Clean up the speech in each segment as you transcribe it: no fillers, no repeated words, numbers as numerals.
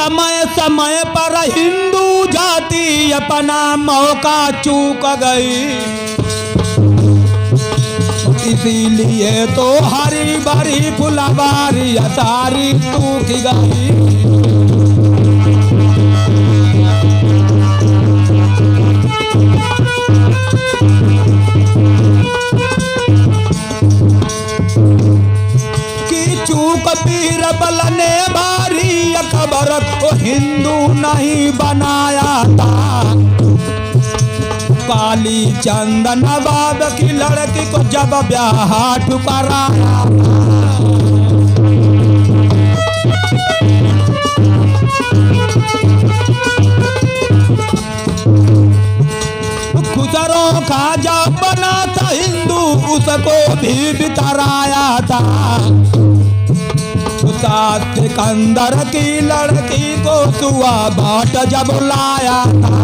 समय समय पर हिंदू जाति अपना मौका चूक गई, इसीलिए तो हरी भरी फुलवारी सारी सूख गई। बीरबल ने भारी अकबर को हिंदू नहीं बनाया था, काली चंद नवाब की लड़की को जब ब्याह ठुकराया खुसरो खाजा बना था हिंदू, उसको भी बितराया था। सिकंदर की लड़की को सुआ बाट जब लाया था,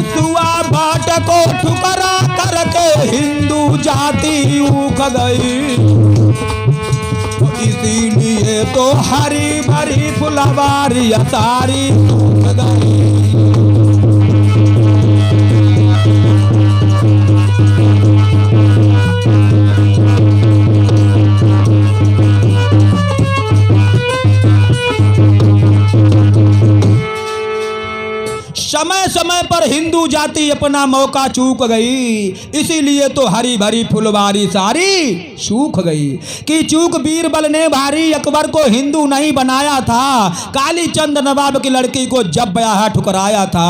सुआ बाट को ठुकरा करके हिंदू जाति उख गई, इसीलिए तो हरी भरी फुलवारी सारी सूख गई। समय समय पर हिंदू जाति अपना मौका चूक गई, इसीलिए तो हरी भरी फुलवारी सारी सूख गई। कि चूक बीरबल ने भारी अकबर को हिंदू नहीं बनाया था, काली चंद नवाब की लड़की को जब ब्याह ठुकराया था,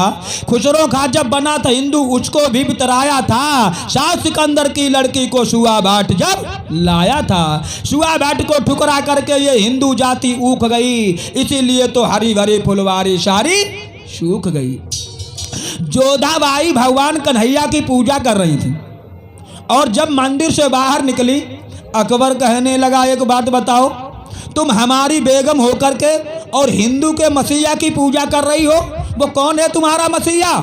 खुसरो खां जब बना था हिंदू उसको भी बितराया था, शाह सिकंदर की लड़की को सुआ बाट जब लाया था, सुआ बाट को ठुकरा करके ये हिंदू जाति ऊख गई, इसीलिए तो हरी भरी फुलवारी सारी सूख गई। जोधाबाई भगवान कन्हैया की पूजा कर रही थी और जब मंदिर से बाहर निकली, अकबर कहने लगा एक बात बताओ, तुम हमारी बेगम होकर के और हिंदू के मसीहा की पूजा कर रही हो, वो कौन है तुम्हारा मसीहा?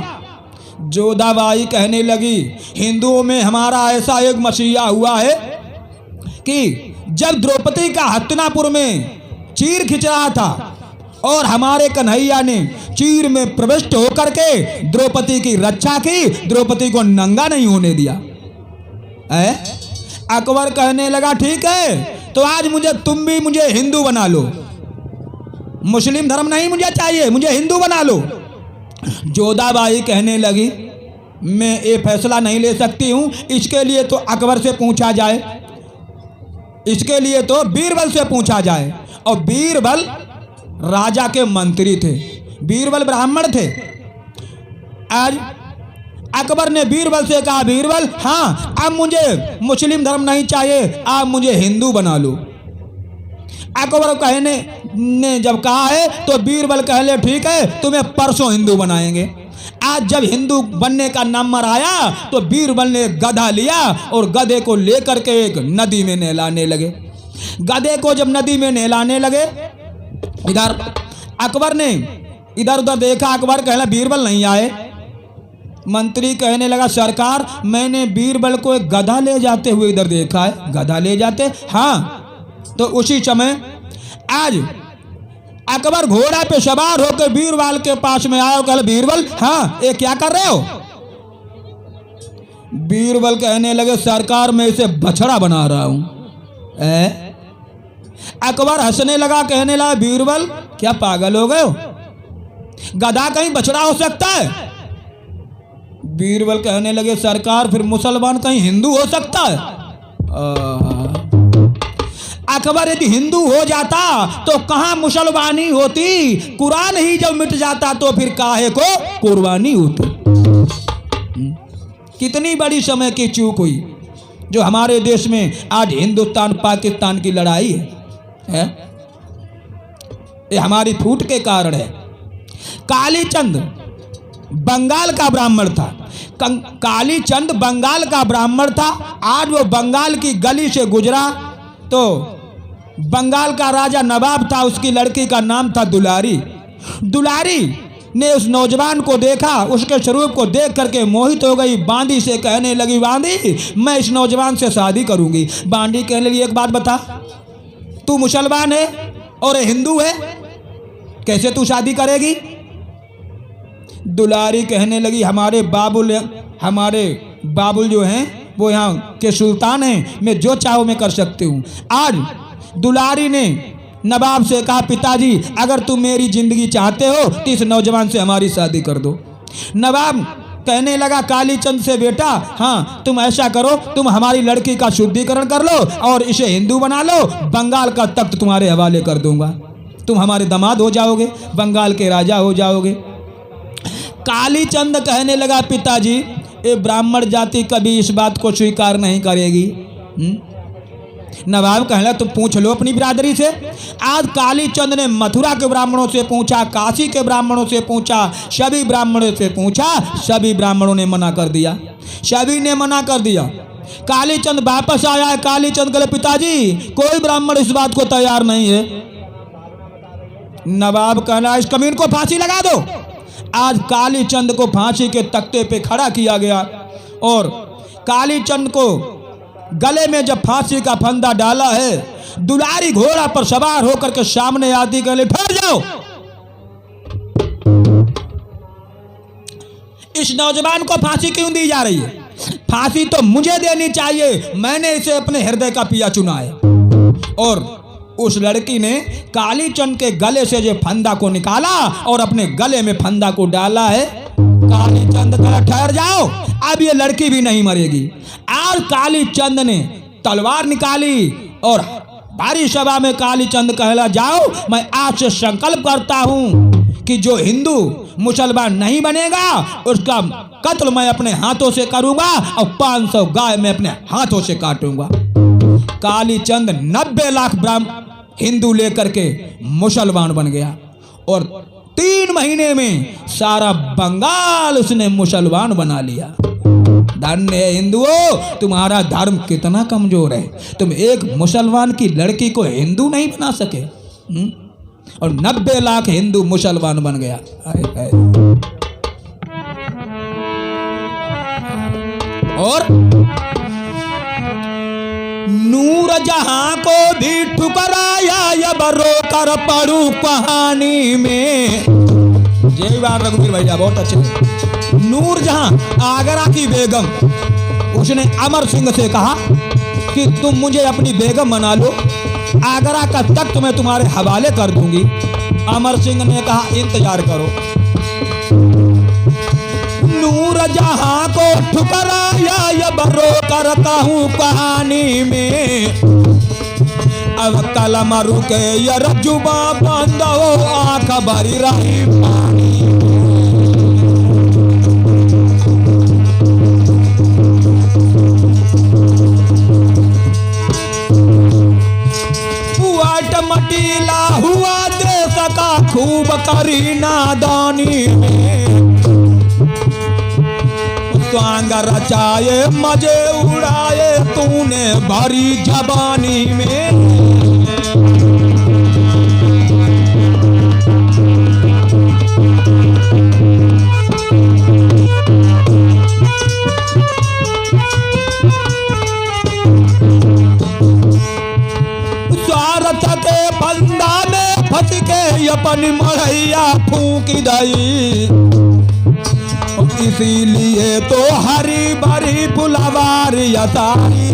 जोधाबाई कहने लगी, हिंदुओं में हमारा ऐसा एक मसीहा हुआ है कि जब द्रौपदी का हस्तिनापुर में चीर खिंच रहा था और हमारे कन्हैया ने चीर में प्रविष्ट होकर के द्रौपदी की रक्षा की, द्रौपदी को नंगा नहीं होने दिया। अकबर कहने लगा ठीक है, तो आज तुम भी मुझे हिंदू बना लो, मुस्लिम धर्म नहीं मुझे चाहिए, मुझे हिंदू बना लो। जोधाबाई कहने लगी मैं ये फैसला नहीं ले सकती हूं, इसके लिए तो अकबर से पूछा जाए, इसके लिए तो बीरबल से पूछा जाए। और बीरबल राजा के मंत्री थे, बीरबल ब्राह्मण थे। आज अकबर ने बीरबल से कहा, बीरबल हाँ अब मुझे मुस्लिम धर्म नहीं चाहिए, आप मुझे हिंदू बना लो। अकबर कहने ने जब कहा है तो बीरबल कहले ठीक है, तुम्हें परसों हिंदू बनाएंगे। आज जब हिंदू बनने का नंबर आया तो बीरबल ने गधा लिया और गधे को लेकर के एक नदी में नहलाने लगे। गधे को जब नदी में नहलाने लगे, इधर अकबर ने इधर उधर देखा, अकबर कहला बीरबल नहीं आए। मंत्री कहने लगा सरकार मैंने बीरबल को एक गधा ले जाते हुए इधर देखा है। गधा ले जाते? हाँ। तो उसी समय आज अकबर घोड़ा पे सवार होकर बीरबल के पास में आया, कहला बीरबल हाँ ये क्या कर रहे हो? बीरबल कहने लगे सरकार मैं इसे बछड़ा बना रहा हूं। अकबर हंसने लगा, कहने लगा बीरबल क्या पागल हो गए हो, गधा कहीं बछड़ा हो सकता है? बीरबल कहने लगे सरकार फिर मुसलमान कहीं हिंदू हो सकता है? अकबर यदि हिंदू हो जाता तो कहां मुसलमानी होती, कुरान ही जब मिट जाता तो फिर काहे को कुर्बानी होती। कितनी बड़ी समय की चूक हुई जो हमारे देश में आज हिंदुस्तान पाकिस्तान की लड़ाई है। ये हमारी फूट के कारण है। कालीचंद बंगाल का ब्राह्मण था, कालीचंद बंगाल का ब्राह्मण था। आज वो बंगाल की गली से गुजरा तो बंगाल का राजा नवाब था, उसकी लड़की का नाम था दुलारी। दुलारी ने उस नौजवान को देखा, उसके स्वरूप को देख करके मोहित हो गई। बांदी से कहने लगी, बांदी मैं इस नौजवान से शादी करूंगी। बांदी कहने लगी, एक बात बता, तू मुसलमान है और हिंदू है, कैसे तू शादी करेगी? दुलारी कहने लगी, हमारे बाबुल जो हैं वो यहाँ के सुल्तान हैं, मैं जो चाहूँ मैं कर सकती हूँ। आज दुलारी ने नवाब से कहा, पिताजी अगर तुम मेरी जिंदगी चाहते हो तो इस नौजवान से हमारी शादी कर दो। नवाब कहने लगा कालीचंद से, बेटा हाँ तुम ऐसा करो, तुम हमारी लड़की का शुद्धिकरण कर लो और इसे हिंदू बना लो, बंगाल का तख्त तुम्हारे हवाले कर दूंगा, तुम हमारे दामाद हो जाओगे, बंगाल के राजा हो जाओगे। कालीचंद कहने लगा, पिताजी ये ब्राह्मण जाति कभी इस बात को स्वीकार नहीं करेगी। नवाब कहने लगा, तुम पूछ लो अपनी बिरादरी से। आज कालीचंद ने मथुरा के ब्राह्मणों से पूछा, काशी के ब्राह्मणों से पूछा, सभी ब्राह्मणों से पूछा, सभी ब्राह्मणों ने मना कर दिया, सभी ने मना कर दिया। कालीचंद वापस आया है। कालीचंद कहले, पिताजी कोई ब्राह्मण इस बात को तैयार नहीं है। नवाब कहना, इस कमीन को फांसी लगा दो। आज कालीचंद को फांसी के तख्ते पे खड़ा किया गया और कालीचंद को गले में जब फांसी का फंदा डाला है, दुलारी घोड़ा पर सवार होकर के सामने आती, कहले ठहर जाओ, इस नौजवान को फांसी क्यों दी जा रही है? फांसी तो मुझे देनी चाहिए, मैंने इसे अपने हृदय का पिया चुना है। और उस लड़की ने कालीचंद के गले से जो फंदा को निकाला और अपने गले में फंदा को डाला है। कालीचंद कहा, ठहर जाओ, अब ये लड़की भी नहीं मरेगी। आज कालीचंद ने तलवार निकाली और भारी सभा में कालीचंद कहला, जाओ मैं आज से संकल्प करता हूं कि जो हिंदू मुसलमान नहीं बनेगा उसका कत्ल मैं अपने हाथों से करूंगा और 500 गाय मैं अपने हाथों से काटूंगा। कालीचंद 90 लाख ब्राह्मण हिंदू लेकर के मुसलमान बन गया और 3 महीने में सारा बंगाल उसने मुसलमान बना लिया। धन्य है हिंदुओं, तुम्हारा धर्म कितना कमजोर है, तुम एक मुसलमान की लड़की को हिंदू नहीं बना सके। और 90 लाख हिंदू मुसलमान बन गया। और नूर जहां को भी ठुकराया, अब रो कर पढ़ू कहानी में। जय बार रघुवीर भैया, बहुत अच्छे। नूर जहां आगरा की बेगम, उसने अमर सिंह से कहा कि तुम मुझे अपनी बेगम बना लो, आगरा का तख्त मैं तुम्हारे हवाले कर दूंगी। अमर सिंह ने कहा, इंतजार करो। नूर जहां को ठुकराया, अब रो करता हूँ कहानी में। अब कलम रुके या जुबा बंद हो, आंख भरी रही पानी। मटीला हुआ देश का खूब करी नादानी में। स्वांग रचाए मजे उड़ाए तूने भरी जबानी में। अपनी मढ़ैया फूकी दई, इसीलिए तो हरी भरी फुलवारी अतारी